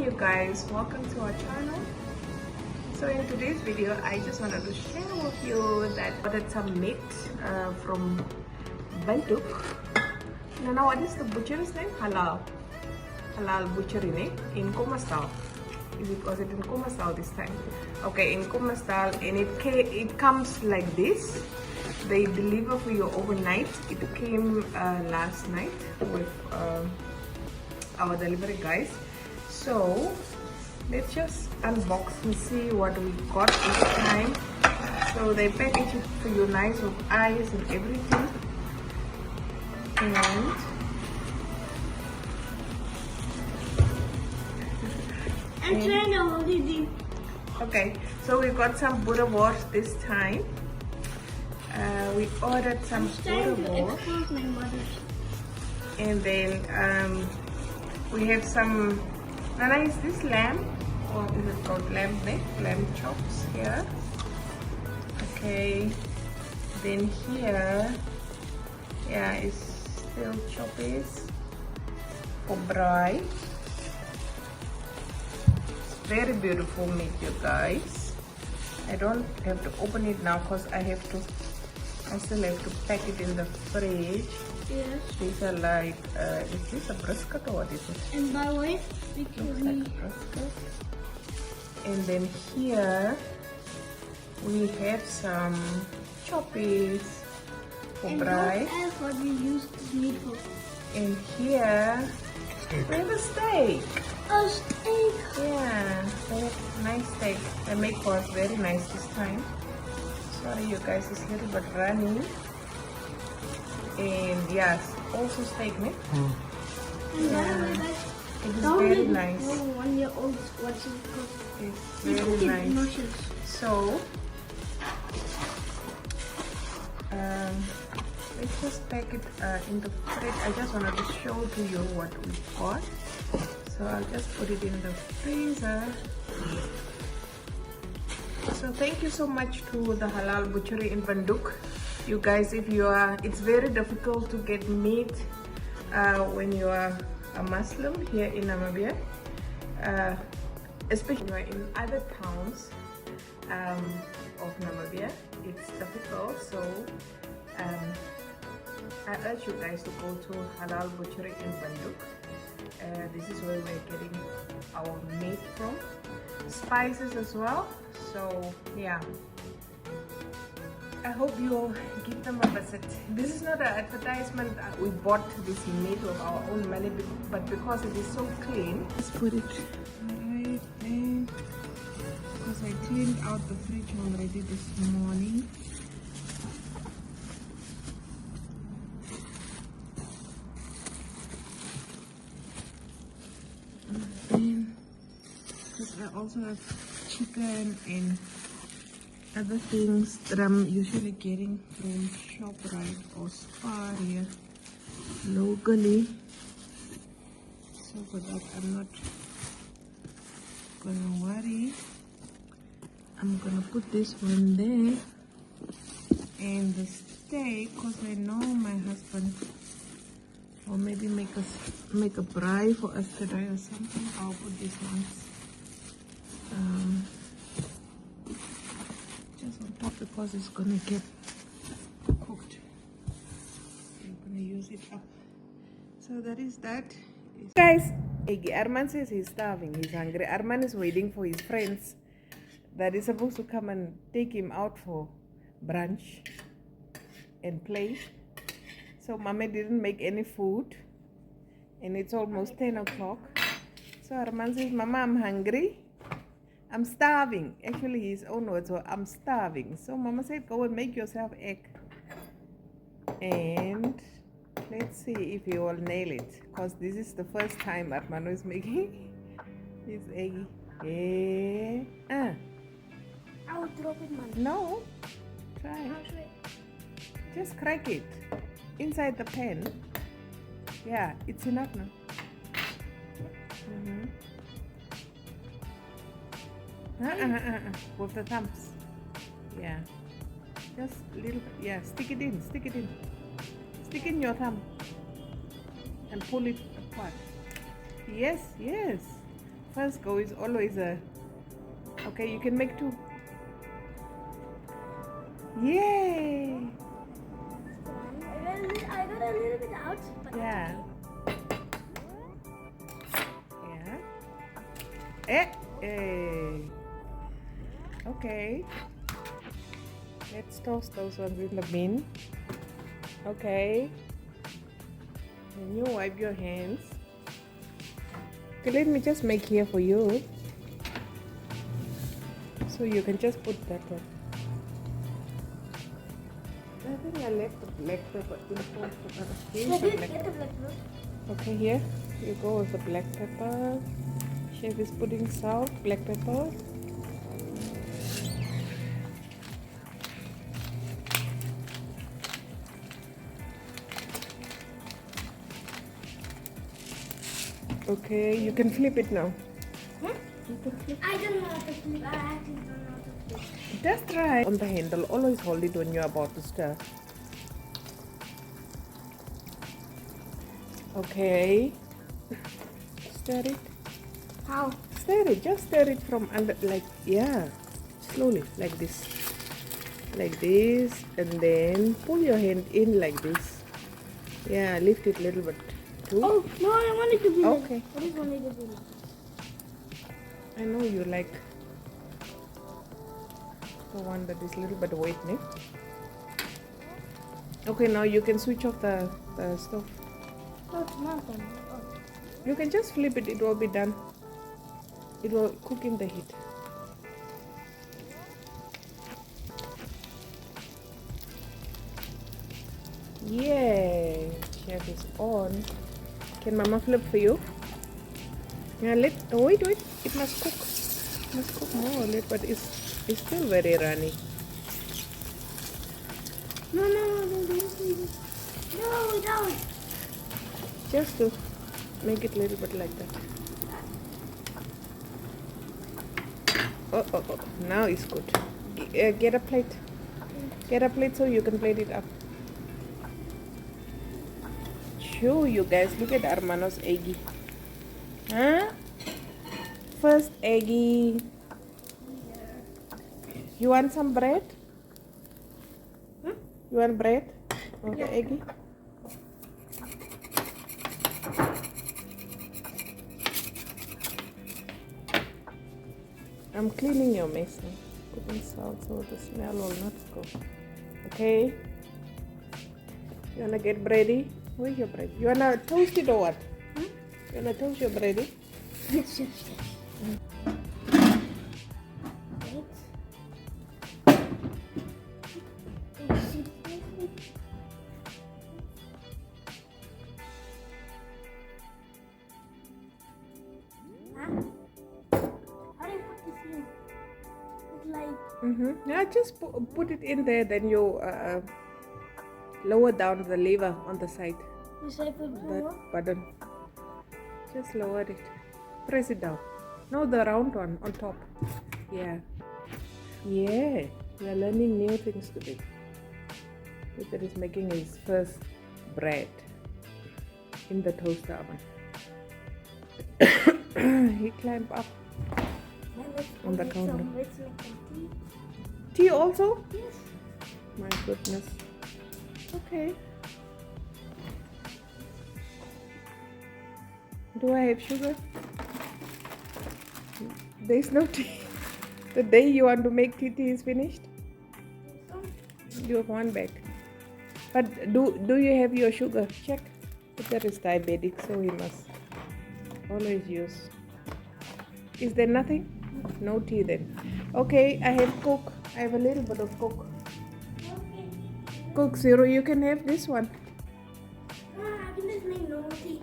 you guys, welcome to our channel. So in today's video I just wanted to share with you that I ordered some meat from Windhoek. Now what is the butcher's name? Halal butchery name in Kommersdal. Was it in Kommersdal this time? Okay, in Kommersdal, and it comes like this. They deliver for you overnight. It came last night with our delivery guys. So let's just unbox and see what we got this time. So they package it for you nice with ice and everything. And I'm trying to hold it. okay, so we got some butterwurst this time. We ordered some butterwurst, and then we have some. Nana, is this lamb or is it called lamb neck? Lamb chops here. Okay, then here, yeah, is still choppies for braai. Very beautiful meat, you guys. I don't have to open it now because I still have to pack it in the fridge. Yes. These are like, is this a brisket or what is it? And by the way, Looks like brisket. And then here we have some choppies for braai. what else would you use this meat for? And here we have a steak. A steak. Yeah, they have nice steak. They make for us very nice this time. Sorry you guys, it's a little bit runny. And yes, also steak meat. And by the way, guys, It is don't very let nice. 1-year-olds watching because It's they very get nice. nauseous. So let's just pack it in the fridge. I just wanted to show to you what we got. So I'll just put it in the freezer. So thank you so much to the Halal Butchery in Windhoek. You guys, it's very difficult to get meat when you are a Muslim here in Namibia. Especially when you are in other towns of Namibia, it's difficult. So I urge you guys to go to Halal Butchery in Windhoek. This is where we're getting our meat from. Spices as well. So yeah, I hope you'll give them a visit. This is not an advertisement. We bought this meat with our own money, but because it is so clean, let's put it right there. Because I cleaned out the fridge already this morning. I also have chicken and other things that I'm usually getting from ShopRite or Spar here locally. So for that I'm not gonna worry. I'm gonna put this one there, and the steak, because I know my husband will maybe make a braai for us today or something. I'll put this one just on top because it's gonna get cooked. I'm gonna use it up. So that is that. Guys, Arman says he's starving, he's hungry. Arman is waiting for his friends that is supposed to come and take him out for brunch and play. So Mama didn't make any food and it's almost 10 o'clock. So Arman says, Mama, I'm hungry. I'm starving. Actually, his own words were, I'm starving. So Mama said, go and make yourself egg. And let's see if he will nail it. Because this is the first time Armando is making his egg. Yeah. I will drop it, man. No. Try. Just crack it inside the pan. Yeah, it's enough now. With the thumbs. Yeah. Just little. Yeah, stick it in. Stick in your thumb. And pull it apart. Yes. First go is always a... Okay, you can make 2. Yay! I got a little bit out. But Yeah. Yeah. Okay. Let's toast those ones in the bin. Okay. And you wipe your hands. Okay, let me just make here for you. So you can just put that one. I think I left the black pepper in the pot. Here's the black pepper. Okay, here you go with the black pepper. Chef is putting salt, black pepper. Okay, you can flip it now. Hmm? You can flip. I don't know how to flip. I actually don't know how to flip. Just try on the handle. Always hold it when you are about to stir. Okay. Stir it. How? Stir it. Just stir it from under, like, yeah. Slowly, like this. Like this. And then pull your hand in like this. Yeah, lift it a little bit too. Oh, no, I want it to be like Okay. I just want it to be like I know you like the one that is a little bit wet, ne? Okay, now you can switch off the stove. Oh, it's nothing. Oh. You can just flip it, it will be done. It will cook in the heat. Yay! Chef is on. Can Mama flip for you? Yeah, wait, it must cook. It must cook more, but it's still very runny. No, don't. Just to make it a little bit like that. Oh, now it's good. Get a plate. Get a plate so you can plate it up. Show you guys, look at Armano's eggy. Huh? First eggy. You want some bread? Hmm? You want bread? Okay, Yeah. eggy. I'm cleaning your mess now. Putting salt so the smell will not go. Okay. You wanna get bready? Where's your bread? You wanna toast it or what? Hmm? You wanna toast your bready? It's just Yeah, just put it in there. Then you lower down the lever on the side. That button. Just lower it. Press it down. No, the round one on top. Yeah. Yeah. We are learning new things today. Peter is making his first bread in the toaster oven. He climbed up on the counter. Tea also? Yes. My goodness. Okay. Do I have sugar? There's no tea. The day you want to make tea is finished? You have one bag. But do you have your sugar? Check. Peter is diabetic, so he must always use. Is there nothing? No tea then. Okay, I have Coke. I have a little bit of Coke. Okay. Coke Zero, you can have this one. I can just make normal tea.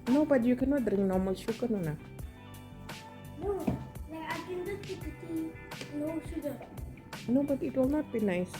No, but you cannot drink normal sugar, no. No, like I can just put the tea, no sugar. No, but it will not be nice.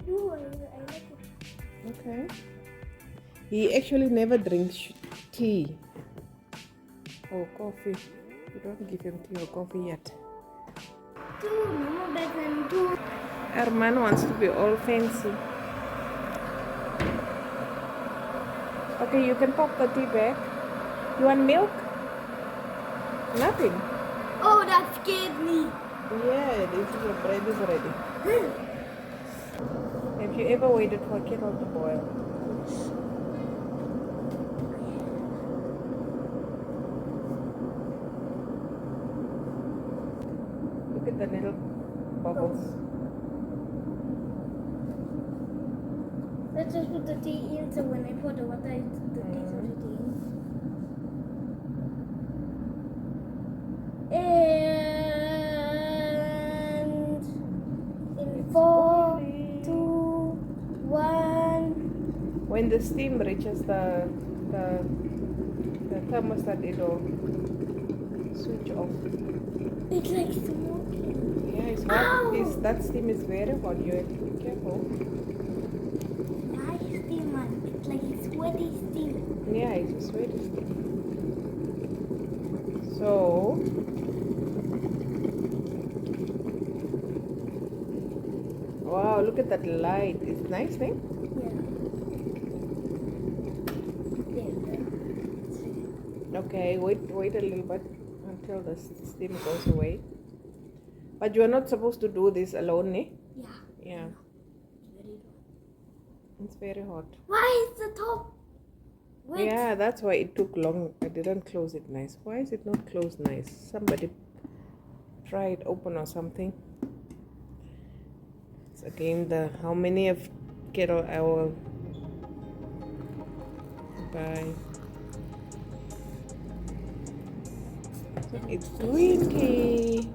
No, I like it. Okay. He actually never drinks tea or coffee. You don't give him tea or coffee yet. Two normal beds and two. Herman wants to be all fancy. Okay, you can pop the tea back. You want milk? Nothing. Oh, that scared me. Yeah, this is your bread is ready. Have you ever waited for a kettle to boil? Look at the little bubbles. Let's just put the tea in, so when I pour the water, it's the taste of the tea. And in 4, 2, 1. When the steam reaches the thermostat, it'll switch off. It's like smoking. Yeah, it's hot. Ow! That steam is very hot. You have to be careful. Nice steam, man. It's like a sweaty steam. Yeah, it's a sweaty steam. So, wow, look at that light. It's nice, eh? Yeah. Okay, wait a little bit until the steam goes away. But you are not supposed to do this alone, eh? Yeah. Yeah. It's very hot. Why is the top wet? Yeah, that's why it took long. I didn't close it nice. Why is it not closed nice? Somebody try it open or something. It's again the how many of kettle I will buy. So it's green tea.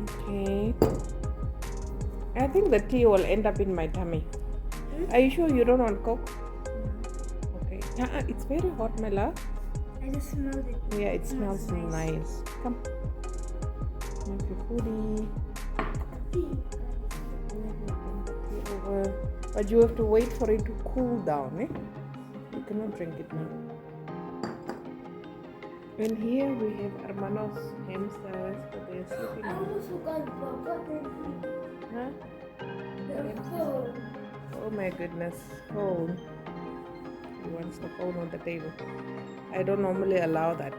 Okay. I think the tea will end up in my tummy. Are you sure you don't want Coke? Okay. It's very hot, my love. I just smelled it. Yeah, it smells nice. Come. Have your foodie. But you have to wait for it to cool down, eh? You cannot drink it now. And here we have Hermanos hamsters, but they're sleeping. I almost forgot what Huh? the phone. Oh my goodness, phone. He wants the phone on the table. I don't normally allow that,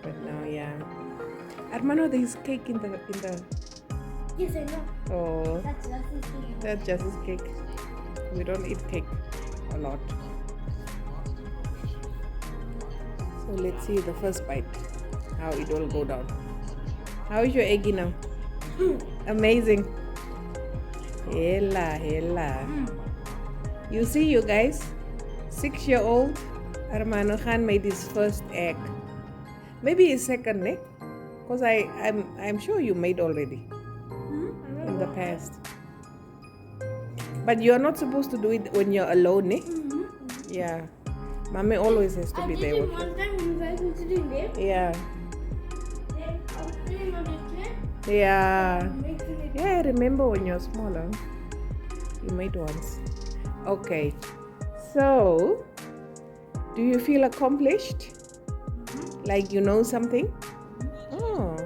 but now, yeah. Hermano, there is cake in the. Yes, I know. Oh, That's Justice cake. that's just his cake. We don't eat cake a lot. So let's see the first bite, how it will go down. How is your eggie now? Amazing. Hella. You see, you guys, 6-year-old Hermano Khan made his first egg. Maybe his second, eh? Because I'm sure you made already in the past. But you are not supposed to do it when you're alone, eh? Yeah. Mommy always has to be there with you. One time you guys were sitting there. Yeah. Then I was sitting on the chair. Yeah. Making it. Yeah, I remember when you're smaller. You made once. Okay. So, do you feel accomplished? Like you know something? Oh.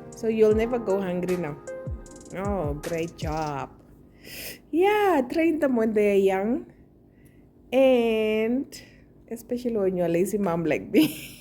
So you'll never go hungry now. Oh, great job. Yeah, train them when they're young. And especially when you're a lazy mom like me.